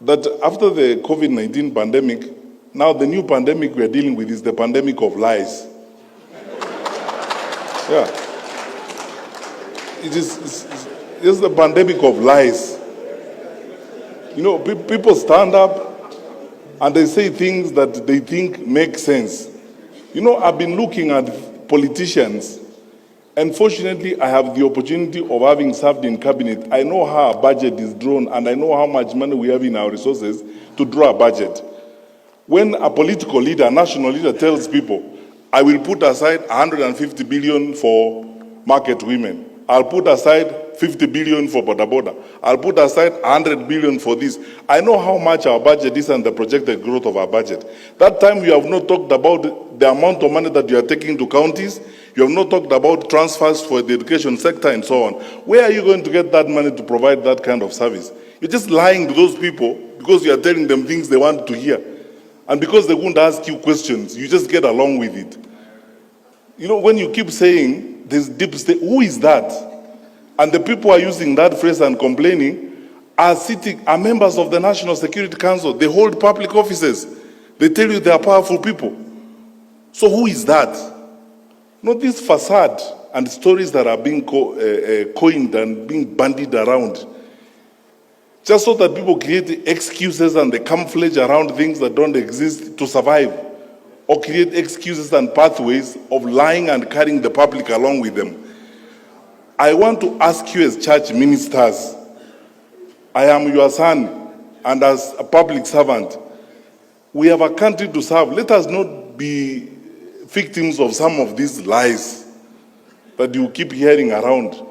that after the COVID-19 pandemic, now the new pandemic we are dealing with is the pandemic of lies. Yeah. It's the pandemic of lies. You know, people stand up and they say things that they think make sense. You know, I've been looking at politicians, and fortunately I have the opportunity of having served in cabinet. I know how a budget is drawn, and I know how much money we have in our resources to draw a budget. When a political leader, a national leader tells people, I will put aside 150 billion for market women, I'll put aside 50 billion for boda boda, I'll put aside 100 billion for this. I know how much our budget is and the projected growth of our budget. That time you have not talked about the amount of money that you are taking to counties, you have not talked about transfers for the education sector and so on. Where are you going to get that money to provide that kind of service? You're just lying to those people because you are telling them things they want to hear. And because they won't ask you questions, you just get along with it. You know, when you keep saying this deep state, who is that? And the people are using that phrase and complaining are members of the National Security Council. They hold public offices. They tell you they are powerful people. So who is that? You know, this facade and stories that are being coined and being bandied around, just so that people create excuses and they camouflage around things that don't exist to survive, or create excuses and pathways of lying and carrying the public along with them. I want to ask you as church ministers, I am your son, and as a public servant, we have a country to serve. Let us not be victims of some of these lies that you keep hearing around.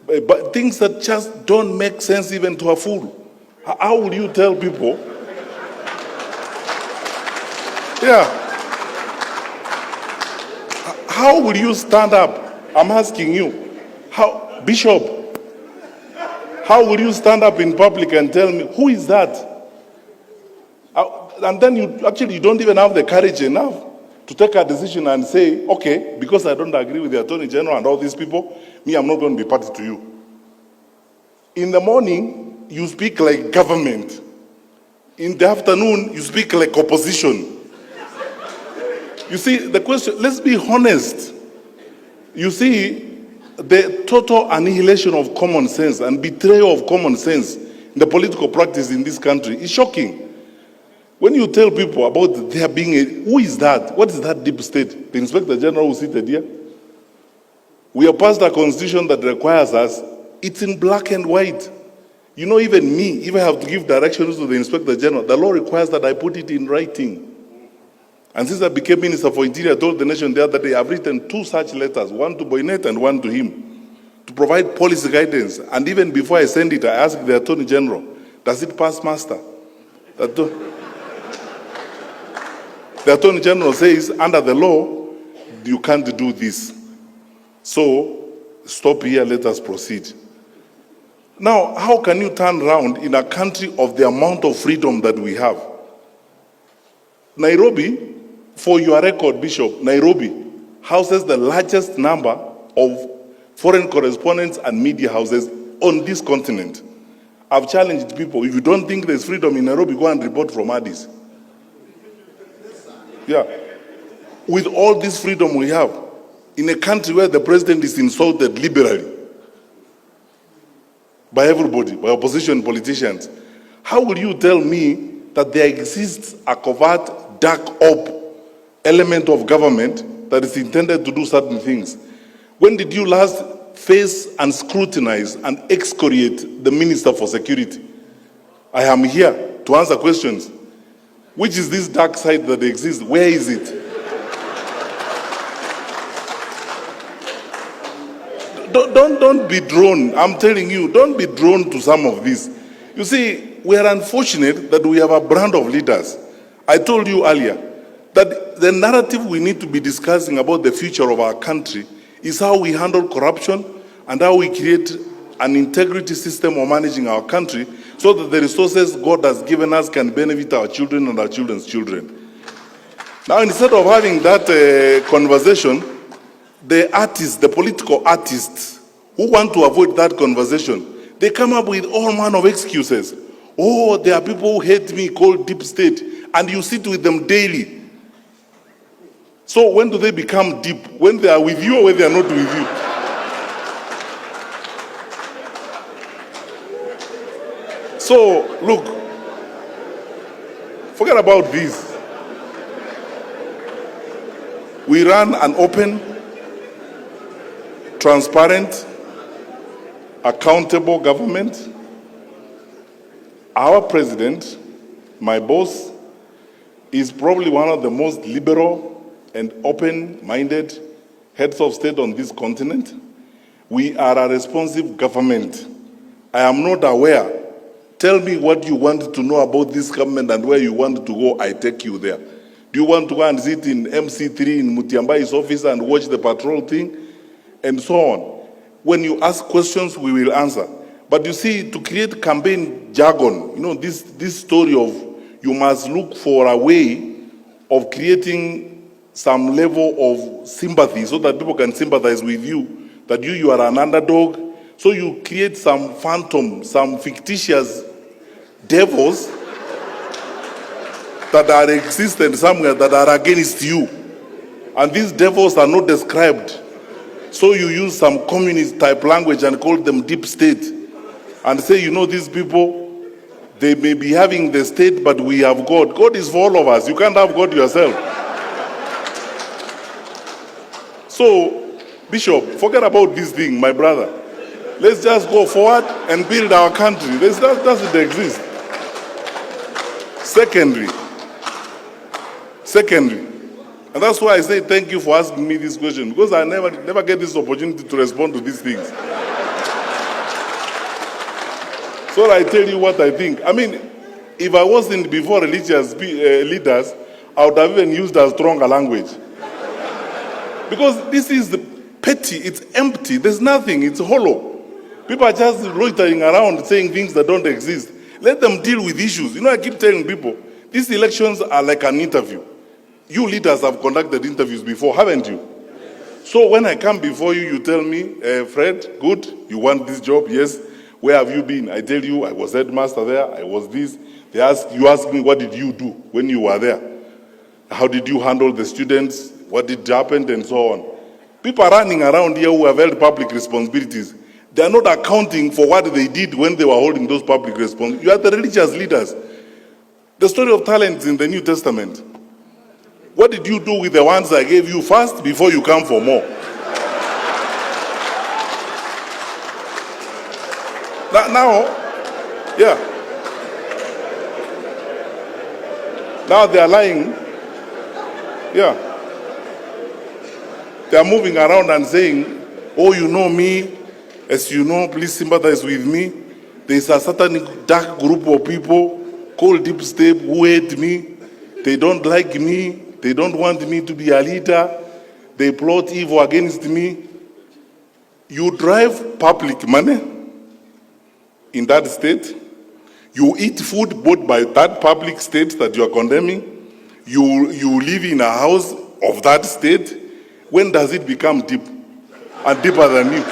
But things that just don't make sense even to a fool. How will you tell people? Yeah. How will you stand up? I'm asking you. How, Bishop, how will you stand up in public and tell me, who is that? And then you don't even have the courage enough to take a decision and say, okay, because I don't agree with the Attorney General and all these people, me, I'm not going to be party to you. In the morning, you speak like government. In the afternoon, you speak like opposition. You see, the question, let's be honest. You see, the total annihilation of common sense and betrayal of common sense in the political practice in this country is shocking. When you tell people about there being who is that? What is that deep state? The Inspector General who seated here? We have passed a constitution that requires us, it's in black and white. You know, even me, if I have to give directions to the Inspector General, the law requires that I put it in writing. And since I became Minister for Interior, I told the nation the other day, I've written 2 such letters, one to Boynet and one to him, to provide policy guidance. And even before I send it, I asked the Attorney General, does it pass muster? The Attorney General says, under the law, you can't do this. So, stop here, let us proceed. Now, how can you turn around in a country of the amount of freedom that we have? Nairobi, for your record, Bishop, Nairobi houses the largest number of foreign correspondents and media houses on this continent. I've challenged people, if you don't think there's freedom in Nairobi, go and report from Addis. Yeah. With all this freedom we have, in a country where the president is insulted liberally by everybody, by opposition politicians, how will you tell me that there exists a covert, dark op element of government that is intended to do certain things? When did you last face and scrutinize and excoriate the Minister for Security? I am here to answer questions. Which is this dark side that exists? Where is it? Don't be drawn. I'm telling you, don't be drawn to some of this. You see, we are unfortunate that we have a brand of leaders. I told you earlier that the narrative we need to be discussing about the future of our country is how we handle corruption and how we create an integrity system of managing our country so that the resources God has given us can benefit our children and our children's children. Now, instead of having that conversation, the artists, the political artists who want to avoid that conversation, they come up with all manner of excuses. Oh, there are people who hate me called deep state, and you sit with them daily. So when do they become deep? When they are with you or when they are not with you? So, look, forget about this. We run an open, transparent, accountable government. Our president, my boss, is probably one of the most liberal and open-minded heads of state on this continent. We are a responsive government. I am not aware. Tell me what you want to know about this government and where you want to go, I take you there. Do you want to go and sit in MC3 in Mutiambai's office and watch the patrol thing? And so on. When you ask questions, we will answer. But you see, to create campaign jargon, you know, this story of you must look for a way of creating some level of sympathy so that people can sympathize with you, that you are an underdog. So you create some phantom, some fictitious devils that are existent somewhere that are against you. And these devils are not described. So you use some communist type language and call them deep state. And say, you know, these people, they may be having the state, but we have God. God is for all of us. You can't have God yourself. So, Bishop, forget about this thing, my brother. Let's just go forward and build our country. That doesn't exist. Secondly, and that's why I say thank you for asking me this question, because I never get this opportunity to respond to these things. So I tell you what I think. I mean, if I wasn't before religious leaders, I would have even used a stronger language. Because this is petty, it's empty, there's nothing, it's hollow. People are just loitering around saying things that don't exist. Let them deal with issues. You know, I keep telling people, these elections are like an interview. You leaders have conducted interviews before, haven't you? So when I come before you, you tell me, Fred, good, you want this job? Yes. Where have you been? I tell you, I was headmaster there, I was this. You ask me, what did you do when you were there? How did you handle the students? What did happen? And so on. People are running around here who have held public responsibilities. They are not accounting for what they did when they were holding those public responsibilities. You are the religious leaders. The story of talents in the New Testament. What did you do with the ones I gave you first before you come for more? Now, yeah. Now they are lying. Yeah. They are moving around and saying, oh, you know me. As you know, please sympathize with me. There is a certain dark group of people called deep state who hate me. They don't like me. They don't want me to be a leader. They plot evil against me. You drive public money in that state. You eat food bought by that public state that you are condemning. You live in a house of that state. When does it become deep and deeper than you?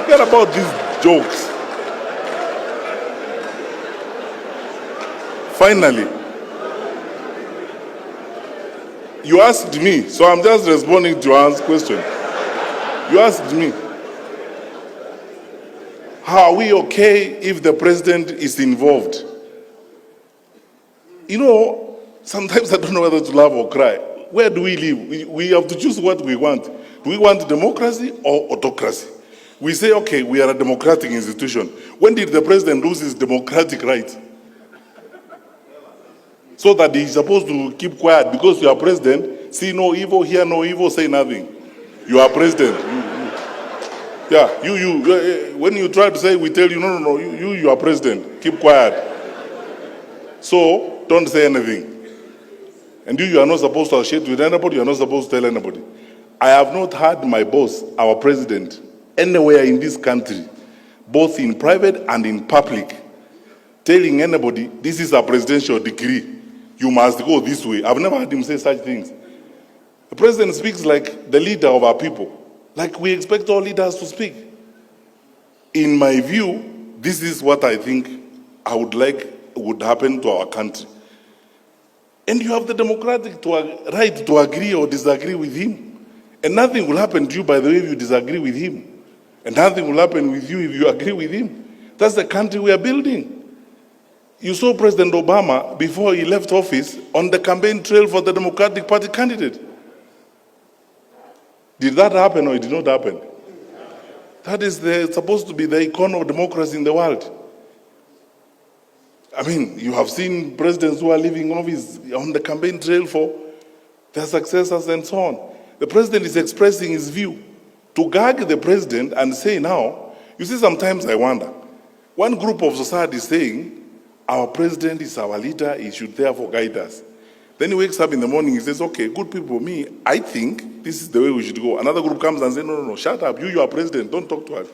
Forget about these jokes. Finally, you asked me, so I'm just responding to your question. You asked me, how are we okay if the president is involved? You know, sometimes I don't know whether to laugh or cry. Where do we live? We have to choose what we want. Do we want democracy or autocracy? We say, okay, we are a democratic institution. When did the president lose his democratic right? So that he's supposed to keep quiet because you are president, see no evil, hear no evil, say nothing. You are president. When you try to say, we tell you, no, you are president, keep quiet. So, don't say anything. And you are not supposed to associate with anybody, you are not supposed to tell anybody. I have not heard my boss, our president, anywhere in this country, both in private and in public, telling anybody, this is a presidential decree. You must go this way. I've never heard him say such things. The president speaks like the leader of our people. like we expect all leaders to speak. In my view, this is what I think I would like would happen to our country. And you have the democratic right to agree or disagree with him. And nothing will happen to you, by the way, if you disagree with him. And nothing will happen with you if you agree with him. That's the country we are building. You saw President Obama, before he left office, on the campaign trail for the Democratic Party candidate. Did that happen or it did not happen? That is supposed to be the icon of democracy in the world. I mean, you have seen presidents who are leaving office on the campaign trail for their successors and so on. The president is expressing his view. To gag the president and say now, you see, sometimes I wonder, one group of society is saying, our president is our leader, he should therefore guide us. Then he wakes up in the morning, he says, okay, good people, me, I think this is the way we should go. Another group comes and says, no, shut up, you are president, don't talk to us.